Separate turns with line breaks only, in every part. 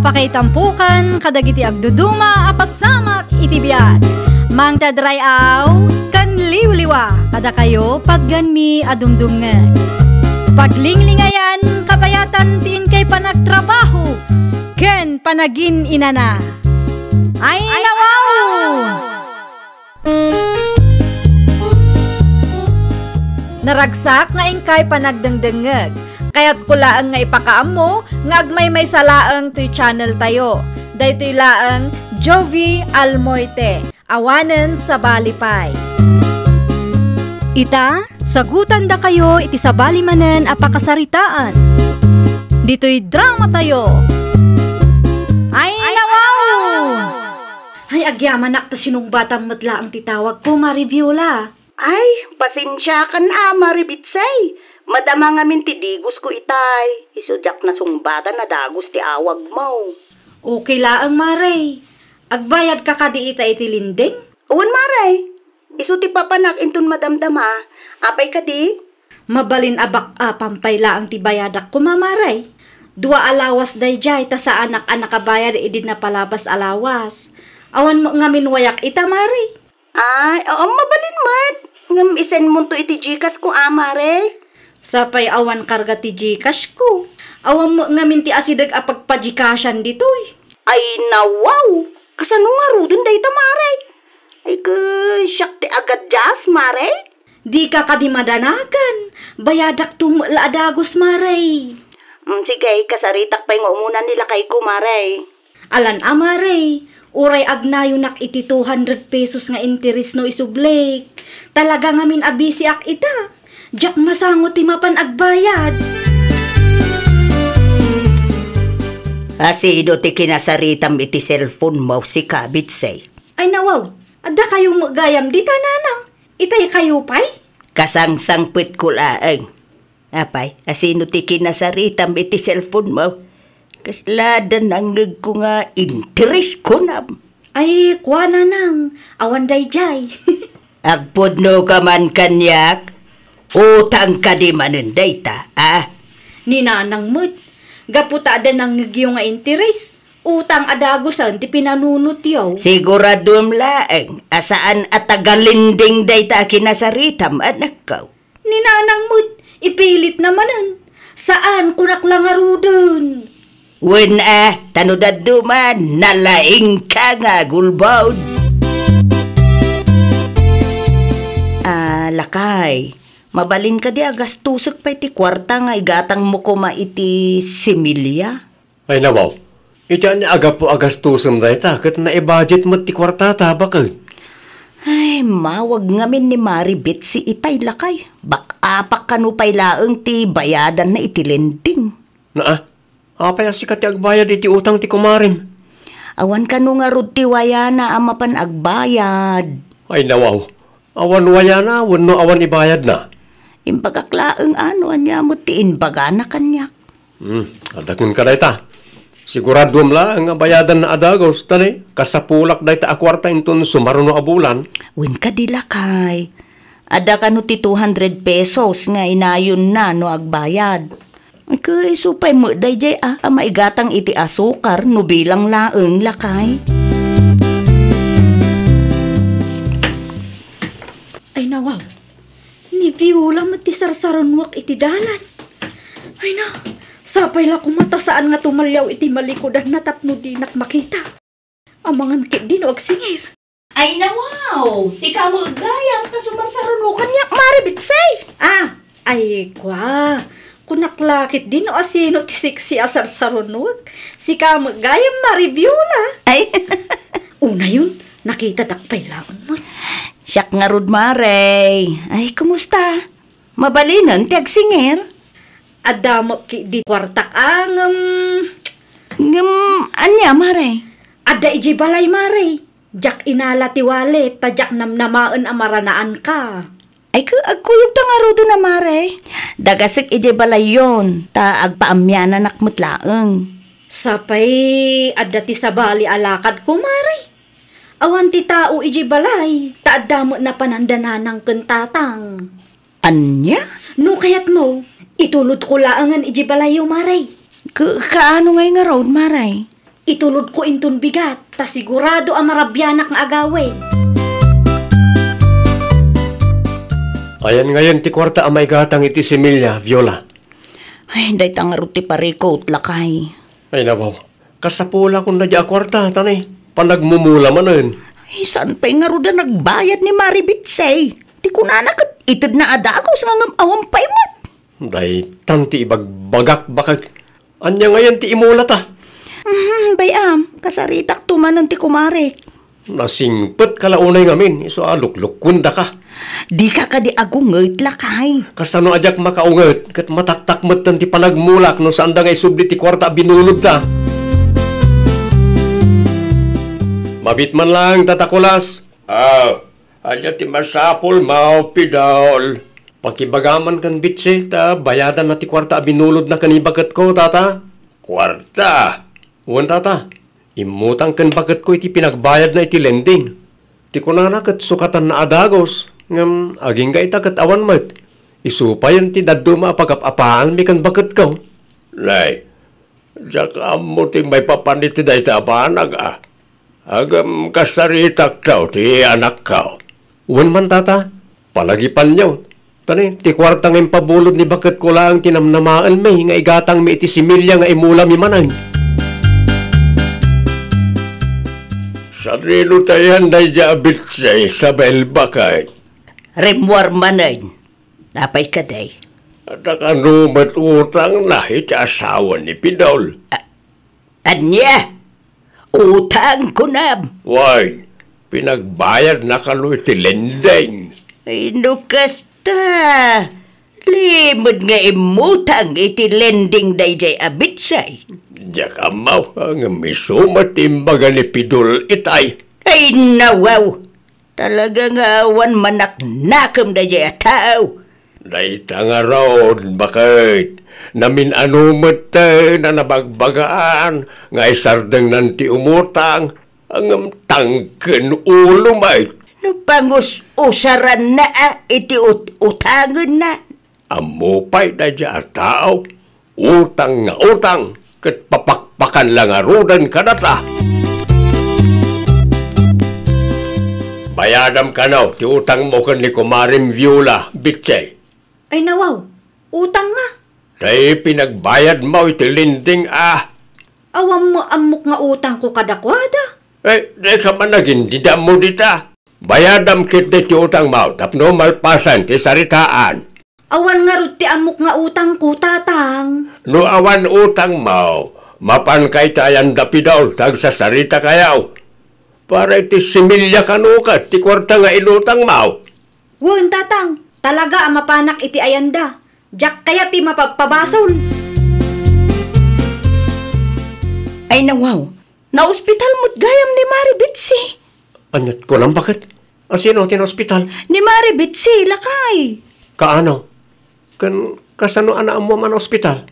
apakaitampukan kadagiti agduduma apasamak iti biag. Mang tadrayaw kan liwliwa kada kayo pagganmi adumdumngeg. Paglinglingayan kabayatan tiin kay panagtrabaho ken panagin inana. Ay nawaw! Naragsak nga ingkay panagdengdengeg. Kaya't kulaang nga ipakaam mo, nga agmay salaang to'y channel tayo. Dahito'y laang Jovi Almoite, awanen sa balipay. Ita, sagutan da kayo iti sa balimanen apakasaritaan. Dito'y drama tayo. Ay nawaw! Ay agyaman nakta sinong batang matla ang titawag ko, Mariviola.
Ay, pasensya ka na, Maribitsay. Madama nga min ti digos ko itay. Isudyak na sungbata na dagos ti awag mo.
Okay laang, Maray. Agbayad ka kadi ita iti linding?
Uwan, Maray. Isu ti papanak intun madamdama. Apay kadi?
Mabalin abak pampay laang ti bayadak ko, Mamaray. 2 alawas dayjay ta sa anak-anak kabayad idid na palabas alawas. Awan mo nga minwayak ita, Maray.
Ay, oo, mabalin mat. Ngam isen mo to iti jikas ko, Maray.
Sapay awan karga ti Gcash ko. Awan mo nga minti asidag apagpajikasyan ditoy.
Ay nawaw! Kasano nga rudon day ta, Maray? Ay siyak ti agad jas, Maray?
Di ka kadi madanagan. Bayadak tumula adagos, Maray.
Sige, kasaritak pa yung umunan nila kay ko, Maray.
Alan Maray. Uray agnayo nak iti 200 pesos nga interes no isublek. Talaga nga min abisi ak ita. Diyak masangot ti mapan agbayad.
Asido ti kinasaritam iti cellphone mo si Kabitsay.
Ay nawaw, adda kayong magayam di tananang. Itay kayo pay?
Kasangsangpit ko laang. Apay, asino ti kinasaritam iti cellphone mo? Kasladan ang ko nga interest ko na.
Ay, kuha na nang. Awan dayjay.
Agpudno ka man kanyak. Utang ka di manunday ta,
Ninanang mo't, gaputa da nang nagyo nga interes, utang adagosan ti pinanunot yaw.
Siguradum laeng, asaan at tagalinding day ta kinasaritam, anak ka.
Ninanang mo't, ipilit namanan. Saan kunak lang arudon?
Wen tanudad duman, nalaing ka nga gulbaw. Lakay. Mabalin ka di agastusok pa iti kwarta nga igatang mo kuma iti similya.
Ay nawaw, iti ani aga po agastusam da ita, kat na i-budget mo ti kwarta tabak.
Ay, mawag ngamin ni Maribit si itay lakay. Bak-apak kanupay laeng ti bayadan na iti lending.
Apay asikat ti agbayad iti utang ti kumarim.
Awan kanu nga rod ti wayana amapan agbayad.
Ay nawaw, awan wayana, wano awan ibayad na.
Imbagaklaeng anya mo ti inbaga na kanyak.
Adakon ka da ita. Siguradum la nga bayadan na adagos tani. Kasapulak da ita akwarta intun sumaruno abulan.
Win ka di lakay. Ada ka no ti 200 pesos nga inayon na no agbayad. Ay kay supay mo dayjay maigatang iti asukar no bilang laeng lakay.
Ay nawaw. Ni Viola mati sarsaronwak iti dalan. Ay na, sapay la kumata saan nga tumalyaw iti malikodan na tapno dinak makita. Amangan kit din o agsingir.
Ay nawaw, si kamo gayam ta sumansarunukan niya Maribitsay.
Ay kwa, kunaklakit din o asino ti siksi asarsaronwak. Si kamo gayam Mariviola.
Ay,
una yun, nakita dakpay laon mo.
Siyak nga rod, Maray. Ay, kumusta? Mabalinan, ti agsingir?
Adamo ki di kwartak
anya, Maray?
Ada iji balay, Maray. Jak inala ti walet, tajak namnamaan amaranaan ka.
Ay, agkuyog ta nga rodo na, Maray. Dagasik iji balay yon, ta agpaamyanan nakmutlaeng.
Sapay, ada ti sabali alakad ko, Maray. Awan ti tao iji balay, taadamo na panandananang kentatang.
Anya?
No kayat mo, itulod ko laangan iji balay yo, Maray.
Kaano ngay nga road, Maray?
Itulod ko inton bigat, ta sigurado ang marabyanak nga agawin.
Ayan ngayon ti kwarta amay gatang iti similya, Viola.
Ay, day tangarot ti pariko utlakay.
Ay nabaw, kasapula kung na di kwarta, tanay. Panagmumula manen.
Ay, saan pa'y nga ruda nagbayad ni Maribitsay? Ti kunanak at itid na adagos nga awang paymat.
Day, tanti ibagbagak bakag. Anya ngayon ti imulat
Bayam, kasaritak tumanan ti kumare.
Nasingpet kalaunay ngamin, iso alukluk kunda ka.
Di ka di agungit lakay.
Kasano ajak makaunget, kat mataktakmet ti panagmulak no saan da ngay subli ti kwarta binulod ta. Mabit man lang, tatakulas. Anya ti masapol mao pidol. Pakibagaman kan bitse, ta bayadan na ti kwarta binulod na kanibagat ko, tata. Kwarta? Uwan, tata. Imutang kan bagat ko iti pinagbayad na iti lending. Ti kunana kat sukatan na adagos. Ngam, aging ka ita awan mat. Isupayan ti daduma apagapapaan mi kan bagat ko. Lay, jak amo ti may papaniti da ita apanag Agam kasaritak daw ti anak ka. Uwan man, tata. Palagipan niyo. Tani, ti kwarta ngayong pabulod ni bakat ko lang tinamnamaan may nga igatang mi iti similya nga imula mi manang. Sarilo tayan na jabit siya sa belbakay.
Remwar manan. Napay ka day.
At akanumat utang na iti asawa ni Pidol.
Anya? Utang ko na.
Why, pinagbayad na kanu iti lending.
Ay, nukas ta. Limod nga imutang iti lending day jay abitsay.
Diyak amaw, ang misumat imbaga ni Pidol itay.
Ay, nawaw. Talaga nga awan manak-nakam day jay ataw.
Dayta nga ron, bakit? Namin anumat na nabagbagaan, nga isardang nanti umutang, ang tangken ulo may.
Pangus-usaran na iti utangan na.
Amupay na dya tao, utang nga utang, kat papakpakan lang arudan ka na ta. Bayadam ka na, ti utang mo kan ni Kumarim Viola, bitse.
Ay nawaw, utang nga.
Tay pinagbayad mo iti linding
Awam mo amok nga utang ko kadakwada.
di ka man naging dida mo dita. Bayadam kit ti utang mo, tapno malpasan ti saritaan.
Awan nga rut ti amok nga utang ko, tatang.
No awan utang mo, mapan kay tayan dapidaw, tag sa sarita kayaw. Para iti similya kanukat, ti kwarta nga inutang mo.
Wan, tatang, talaga ang mapanak iti ayanda. Diyak kaya ti mapagpabasol.
Ay nawaw, na-ospital mo't gayam ni Maribitsi.
Anyat ko lang bakit? Sino tin-ospital?
Ni Maribitsi, lakay.
Kaano? Kasano ana mo man ospital?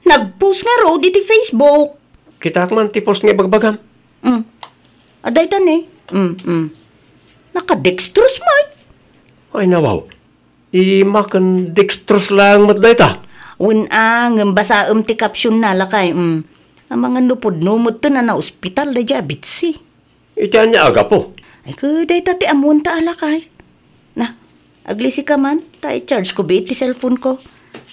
Nag-post nga raw di Facebook.
Kita man ti post nga bagbagam.
Aday tan eh. Naka-dextrose, Mike.
Ay nawaw. Imakan dextrose lang matday ta.
Unang basa ti caption na lakay. Ang mga nupod numod to na ospital da Bitsi.
Itiyan niya aga po.
Ay kuday ta ti amon ta alakay. Na, aglisi ka man, ta i-charge ko ti cellphone ko.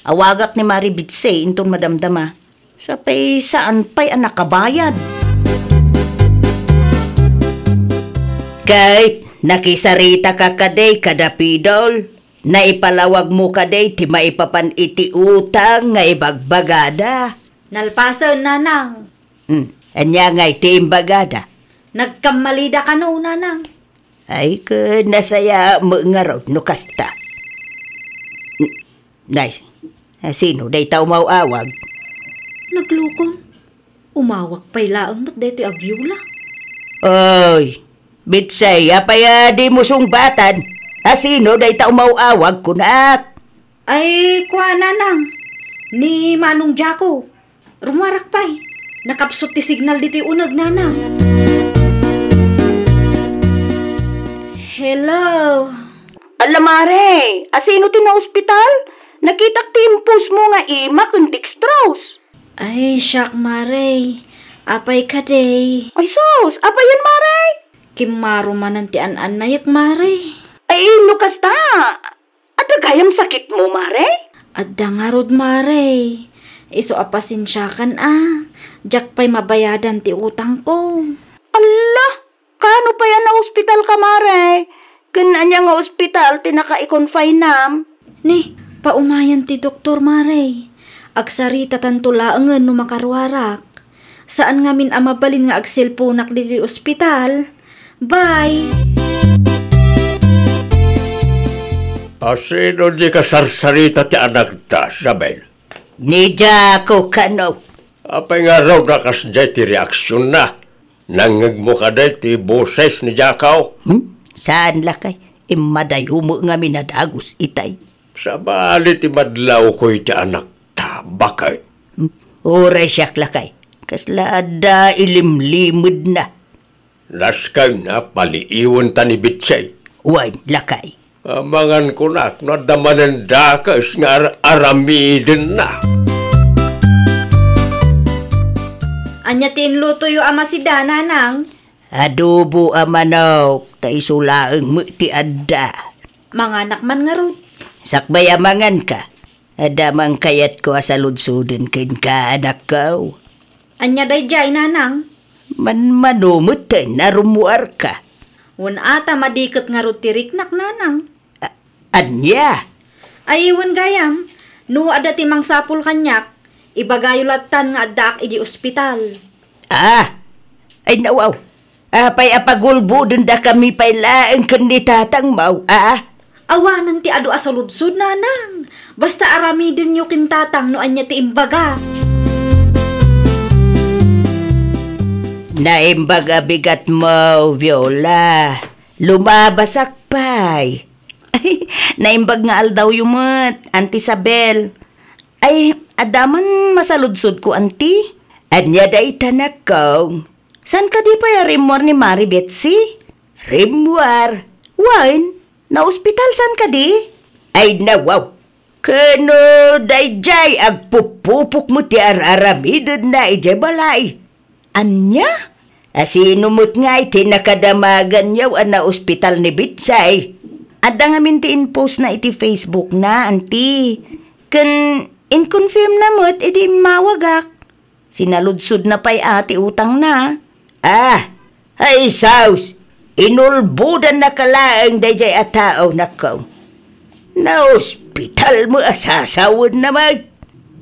Awagak ni Maribitsi intong madamdama. Sa pay saan pa'y anak kabayad. Kahit nakisarita ka kaday kadapidol, na ipalawag mo kaday ti maipapan iti utang nga ibagbagada.
Nalpasan, nanang.
Anya nga iti imbagada.
Nagkamalida ka no, nanang.
Ay, nasaya mo nga raw, no kasta. Nay, sino day tao mauawag?
Naglukon. Umawag pa'y laang mat dito a Viola.
Oy, Bitsay, apaya di mo sungbatan. Sino day tao mauawag kunak?
Ay, kuha, nanang. Ni Manong Jaco. Rumarak pa'y. Nakapsot ti signal diti unag, nanang. Hello.
Alamare, asino ti na ospital? Nakitak ti impus mo nga ima kung dextrose.
Ay, siyak, Mare. Apay ka day.
Ay sus, apa yan maray?
Kimaro man ang tian-an na yak maray.
Ay lukas ta. At gayam sakit mo maray?
Adda nga rod maray. Iso apasensyakan Jak pa'y mabayadan ti utang ko.
Allah, kano pa yan na ospital ka maray? Gananya nga ospital tinaka-i-confine nam.
Ni, paumayan ti doktor maray. Agsarita tantulaangan no makarwarak. Saan nga min amabalin nga agselponak di ospital? Bye!
Asino di ka sarsarita ti anak ta, Isabel?
Nidya ko kano.
Apay nga raw nakasday ti reaksyon na. Nangag mo ka day ti boses ni Jakaw.
Saan lakay? Imadayo mo nga minadagos itay.
Sa bali ti madlaw ko iti anak ta, bakay.
Oray siyak lakay. Kasla ada ilimlimod na.
Laskay na paliiwan ta ni Bitsay.
Wain lakay.
Amangan ko na, nadamanan da ka is nga aramidin na.
Anya tinluto yu ama si Dana nang?
Adobo amanok, taisulaang mo ti adda.
Mga anak man nga rod.
Sakbay amangan ka. Adamang kayat ko asaludsudin kin ka anak ko.
Anya day jay nanang?
Manumot na rumuar ka.
Wan ata madikot nga rod tiriknak nanang.
Anya?
Ay iwan gayam. No ada timang sapul kanyak. Ibagayulatan nga adak idi ospital.
Ay nawaw. Pay apagulbo dun da kami pay laeng kanditatang mau.
Awanan ti adu asaludsud nanang. Basta aramidin nyo kintatang no anya ti imbaga.
Naimbaga bigat mo, Viola. Lumabasak pay. Ay, naimbag nga aldaw yumot, Auntie Isabel. Ay, adaman masaludsud ko, Auntie. Anya da itanak ko. San ka di pa rimwar ni Mari Betsy? Rimwar? Wine? Na ospital san ka di? Ay, nawaw. Kano dayjay agpupupok mo ti araramidod na ijay balay. Anya? Asinumot nga iti nakadamagan yaw na ospital ni Bitsay. Ada nga minti in-post na iti Facebook na, Auntie. Kan in-confirm na mo't iti mawagak. Sinaludsud na pa'y ati utang na. Ay saus. Inulbudan na kalaang dayjay atao na ko. Na ospital mo asasawad naman.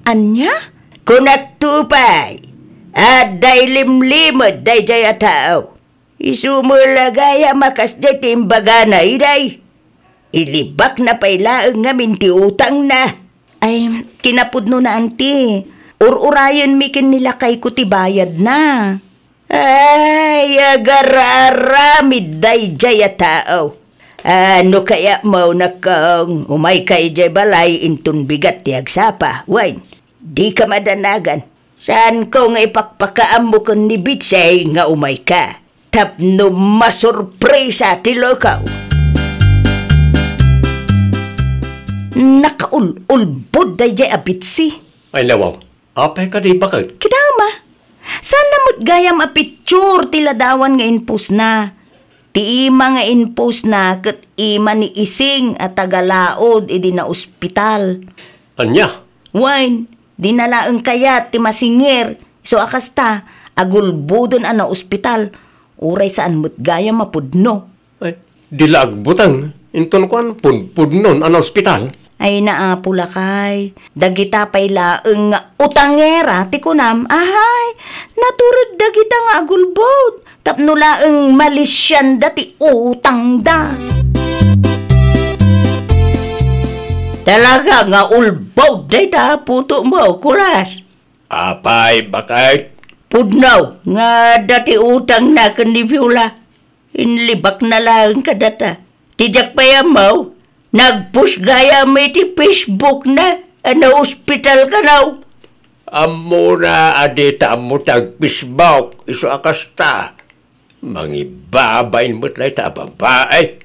Anya? Kunaktupay. Aday limlimod dayjay atao. Isumulagaya makasday timbaga na iday. Ilibak na pailaang nga minti utang na. Ay, kinapudno na, Auntie. Urayan mikin nila kay kutibayad na. Ay, agararamid dayjay atao. Ano kaya mo na kang umay kay jay balay intun bigat ti agsapa? Wine, di ka madanagan. Saan ko nga ipakpakaam mo kung ni Bitsay nga umay ka? Tapno masurpresa ti lokaw. Nakaulbod dayjay a Bitsy.
Ay nawaw, apay ka di bakit?
Kidama, saan namot gayam a picture ti ladawan nga inpost na? Ti ima nga inpost na kat ima ni Ising at tagalaod idi na ospital.
Anya?
Wine, dinalaang kayat ti masingir. So akasta, agulbudon na ospital. Uray saan mo't gayam mapudno.
Ay, dilagbutang. Inton kuan pudnon an ospital.
Ay naapula kay. Dagita pay laeng nga utangera ti kunam. Ahay, naturod dagita nga agulbod. Tapno laeng malisyan dati utang da. Talaga nga ulbod day ta puto mo kulas.
Apay bakit?
Pudnaw nga dati utang na kan ni Viola. Inlibak na lang kadata. Tijak pa yamaw. Nagpush gaya may ti Facebook na ospital ka naw.
Amo na adita amo tagpisbawk iso akasta. Mangibabain mo't na ita babae.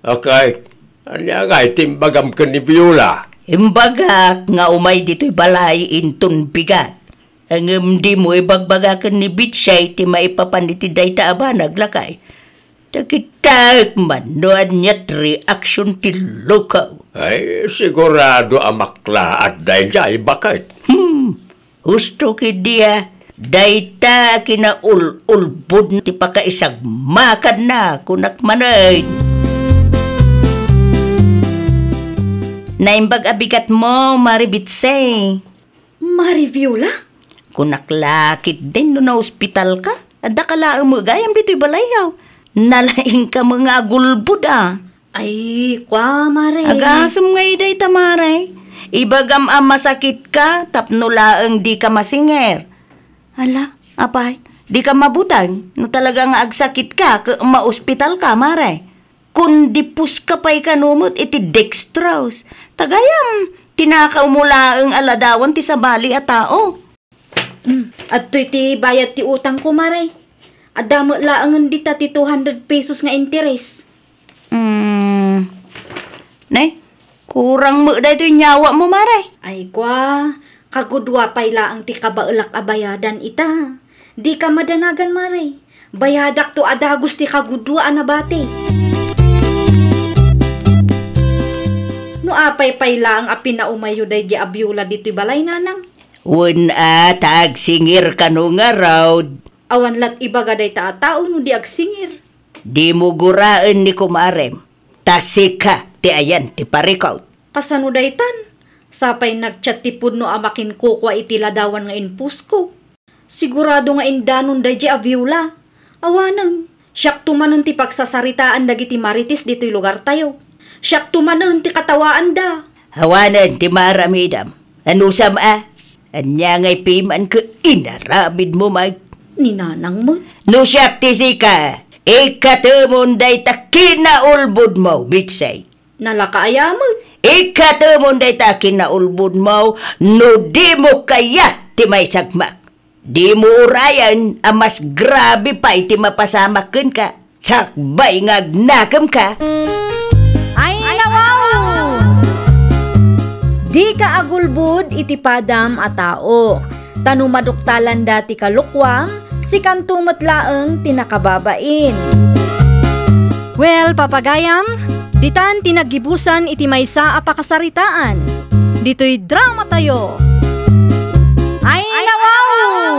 Okay, anya nga itimbagam ka ni Viola.
Imbagak nga umay dito'y balay intun bigat. Ang di mo ibagbagakan ni Bitsay ti maipapaniti day ta aba naglakay. Takitak man doan niya't reaksyon ti lukaw.
Ay, sigurado amakla at dahil dyan, bakit?
Gusto ki dia, day ta kinaulbud ti pakaisag makan na kunak manay. Naimbag abigat mo, Maribitsay.
Mariviola?
Kunak lakit din no na ospital ka. Adda ka laang mo gayam dito'y balayaw. Nalaing ka mga agulbud
Ay, kwa, Maray.
Agasam nga iday tamaray. Ibagam masakit ka, tapno laang di ka masinger. Ala, apay, di ka mabutang. No talaga nga agsakit ka, ma-ospital ka, Maray. Kundi pus ka pa'y kanumot iti dextrose. Tagayam, tinakaw mo laang aladawan ti sabali a tao.
At to'y ti bayad ti utang ko, Maray. Adamo laangan di ta ti 200 pesos nga interes.
Nay, kurang mo da ito'y nyawa mo, Maray.
Ay, kwa, kagudwa pa'y laang ti kabaulak a bayadan ita. Di ka madanagan, Maray. Bayadak to adagos ti kagudwa na bate. No apay-pay laang a pinaumayo day di abyola dito'y balay nanang.
Tag singir ka no nga raw.
Awan lat ibaga day tao no di agsingir.
Di mo guraan ni kumarem. Tasika, ti ayan, ti parikaw.
Kasano day tan? Sapay nagchat ti pudno amakin kukwa iti ladawan nga inpus ko. Sigurado nga indanon day di abyola. Awanan, siyak tumanon ti pagsasaritaan dagiti maritis dito'y lugar tayo. Siyak tumanon ti katawaan da.
Hawanan ti maramidam. Ano sama? Anya ngay piman ka inarabid mo, Mike.
Ninanang mo.
No siyak ti sika. Ikatumon day ta kinaulbud mo, Bitsay.
Nalakaaya mo.
Ikatumon day ta kinaulbud mo, no di mo kaya ti may sagmak. Di mo urayan, mas grabe pa iti mapasamakin ka. Sakbay ngagnakam ka.
Ay, nawaw! Di ka agulbud iti padam a tao. Tanumaduktalan dati kalukwam, si kantumot laeng tinakababain. Well, papagayam, ditan tinagibusan iti maysa a pakasaritaan. Dito'y drama tayo. Ay, nawaw!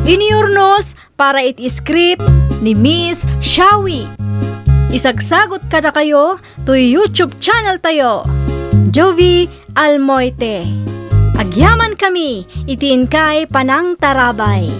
Iniurnos para iti script ni Miss Shawi. Isagsagot kada kayo to YouTube channel tayo. Jovi Almoite. Agyaman kami, itiin kay Panang Tarabay.